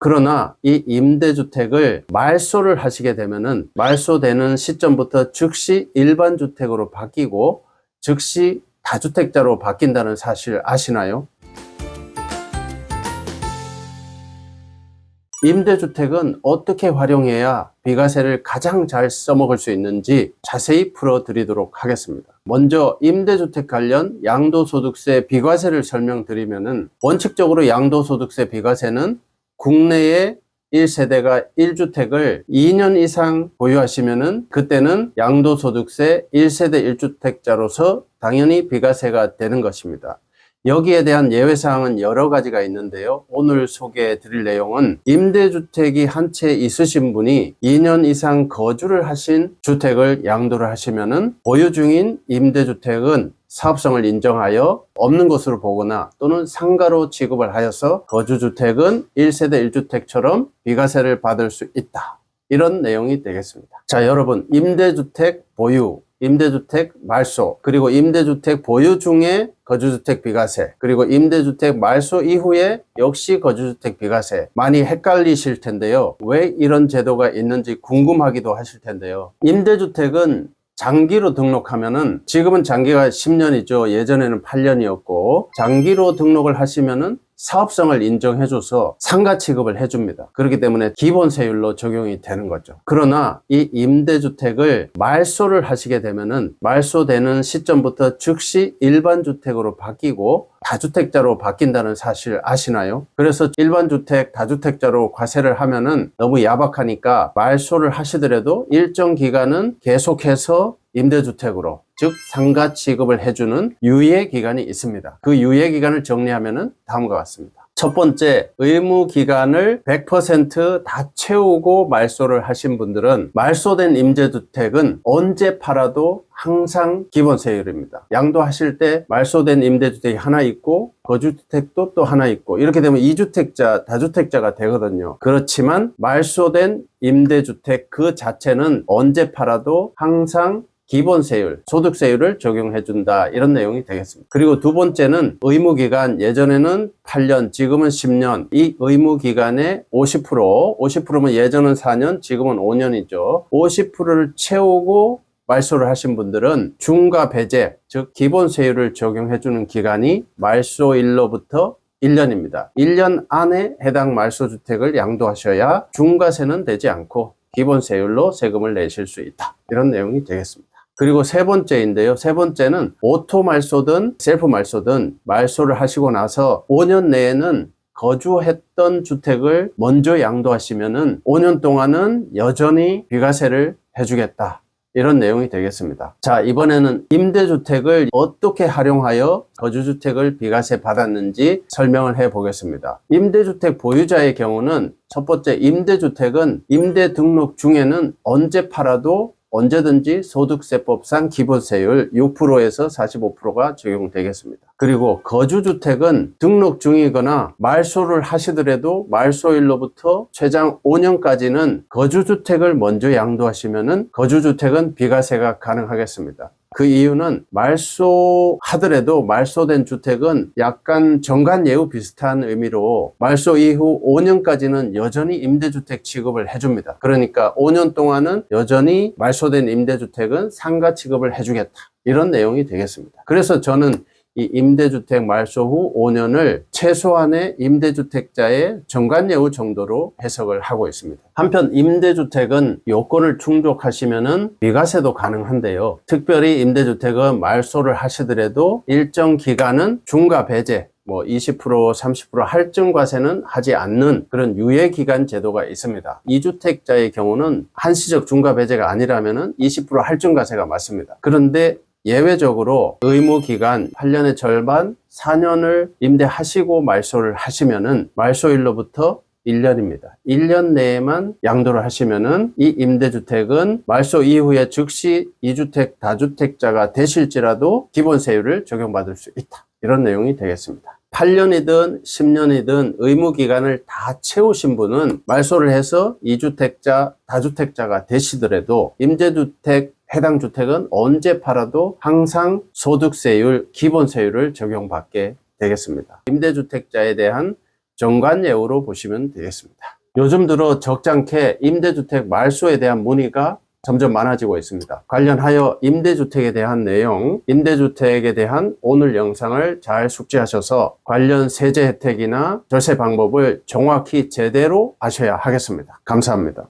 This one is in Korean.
그러나 이 임대주택을 말소를 하시게 되면은 말소되는 시점부터 즉시 일반주택으로 바뀌고 즉시 다주택자로 바뀐다는 사실 아시나요? 임대주택은 어떻게 활용해야 비과세를 가장 잘 써먹을 수 있는지 자세히 풀어드리도록 하겠습니다. 먼저 임대주택 관련 양도소득세 비과세를 설명드리면은 원칙적으로 양도소득세 비과세는 국내에 1세대가 1주택을 2년 이상 보유하시면은 그때는 양도소득세 1세대 1주택자로서 당연히 비과세가 되는 것입니다. 여기에 대한 예외사항은 여러 가지가 있는데요. 오늘 소개해 드릴 내용은 임대주택이 한 채 있으신 분이 2년 이상 거주를 하신 주택을 양도를 하시면은 보유 중인 임대주택은 사업성을 인정하여 없는 것으로 보거나 또는 상가로 취급을 하여서 거주주택은 1세대 1주택처럼 비과세를 받을 수 있다. 이런 내용이 되겠습니다. 자, 여러분, 임대주택 보유, 임대주택 말소, 그리고 임대주택 보유 중에 거주주택 비과세, 그리고 임대주택 말소 이후에 역시 거주주택 비과세 많이 헷갈리실 텐데요. 왜 이런 제도가 있는지 궁금하기도 하실 텐데요. 임대주택은 장기로 등록하면은 지금은 장기가 10년이죠. 예전에는 8년이었고 장기로 등록을 하시면은 사업성을 인정해줘서 상가 취급을 해줍니다. 그렇기 때문에 기본세율로 적용이 되는 거죠. 그러나 이 임대주택을 말소를 하시게 되면은 말소되는 시점부터 즉시 일반주택으로 바뀌고 다주택자로 바뀐다는 사실 아시나요? 그래서 일반주택, 다주택자로 과세를 하면은 너무 야박하니까 말소를 하시더라도 일정 기간은 계속해서 임대주택으로, 즉 상가 취급을 해주는 유예 기간이 있습니다. 그 유예 기간을 정리하면은 다음과 같습니다. 첫 번째, 의무 기간을 100% 다 채우고 말소를 하신 분들은 말소된 임대주택은 언제 팔아도 항상 기본세율입니다. 양도하실 때 말소된 임대주택이 하나 있고 거주주택도 또 하나 있고 이렇게 되면 2주택자, 다주택자가 되거든요. 그렇지만 말소된 임대주택 그 자체는 언제 팔아도 항상 기본세율, 소득세율을 적용해준다. 이런 내용이 되겠습니다. 그리고 두 번째는 의무기간, 예전에는 8년, 지금은 10년. 이 의무기간의 50%면 예전은 4년, 지금은 5년이죠. 50%를 채우고 말소를 하신 분들은 중과 배제, 즉 기본세율을 적용해주는 기간이 말소일로부터 1년입니다. 1년 안에 해당 말소주택을 양도하셔야 중과세는 되지 않고 기본세율로 세금을 내실 수 있다. 이런 내용이 되겠습니다. 그리고 세 번째인데요. 세 번째는 오토 말소든 셀프 말소든 말소를 하시고 나서 5년 내에는 거주했던 주택을 먼저 양도하시면은 5년 동안은 여전히 비과세를 해주겠다. 이런 내용이 되겠습니다. 자, 이번에는 임대주택을 어떻게 활용하여 거주주택을 비과세 받았는지 설명을 해 보겠습니다. 임대주택 보유자의 경우는 첫 번째, 임대주택은 임대 등록 중에는 언제 팔아도 언제든지 소득세법상 기본세율 6%에서 45%가 적용되겠습니다. 그리고 거주주택은 등록 중이거나 말소를 하시더라도 말소일로부터 최장 5년까지는 거주주택을 먼저 양도하시면은 거주주택은 비과세가 가능하겠습니다. 그 이유는 말소하더라도 말소된 주택은 약간 정관예우 비슷한 의미로 말소 이후 5년까지는 여전히 임대주택 취급을 해줍니다. 그러니까 5년 동안은 여전히 말소된 임대주택은 상가 취급을 해주겠다. 이런 내용이 되겠습니다. 그래서 저는 이 임대주택 말소 후 5년을 최소한의 임대주택자의 정관예우 정도로 해석을 하고 있습니다. 한편 임대주택은 요건을 충족하시면은 비과세도 가능한데요. 특별히 임대주택은 말소를 하시더라도 일정 기간은 중과 배제, 20%, 30% 할증과세는 하지 않는 그런 유예기간 제도가 있습니다. 2주택자의 경우는 한시적 중과 배제가 아니라면은 20% 할증과세가 맞습니다. 그런데 예외적으로 의무기간 8년의 절반 4년을 임대하시고 말소를 하시면은 말소일로부터 1년입니다. 1년 내에만 양도를 하시면은 이 임대주택은 말소 이후에 즉시 2주택, 다주택자가 되실지라도 기본세율을 적용받을 수 있다. 이런 내용이 되겠습니다. 8년이든 10년이든 의무기간을 다 채우신 분은 말소를 해서 2주택자, 다주택자가 되시더라도 임대주택 해당 주택은 언제 팔아도 항상 소득세율, 기본세율을 적용받게 되겠습니다. 임대주택자에 대한 정관예우로 보시면 되겠습니다. 요즘 들어 적잖게 임대주택 말소에 대한 문의가 점점 많아지고 있습니다. 관련하여 임대주택에 대한 내용, 임대주택에 대한 오늘 영상을 잘 숙지하셔서 관련 세제 혜택이나 절세 방법을 정확히 제대로 아셔야 하겠습니다. 감사합니다.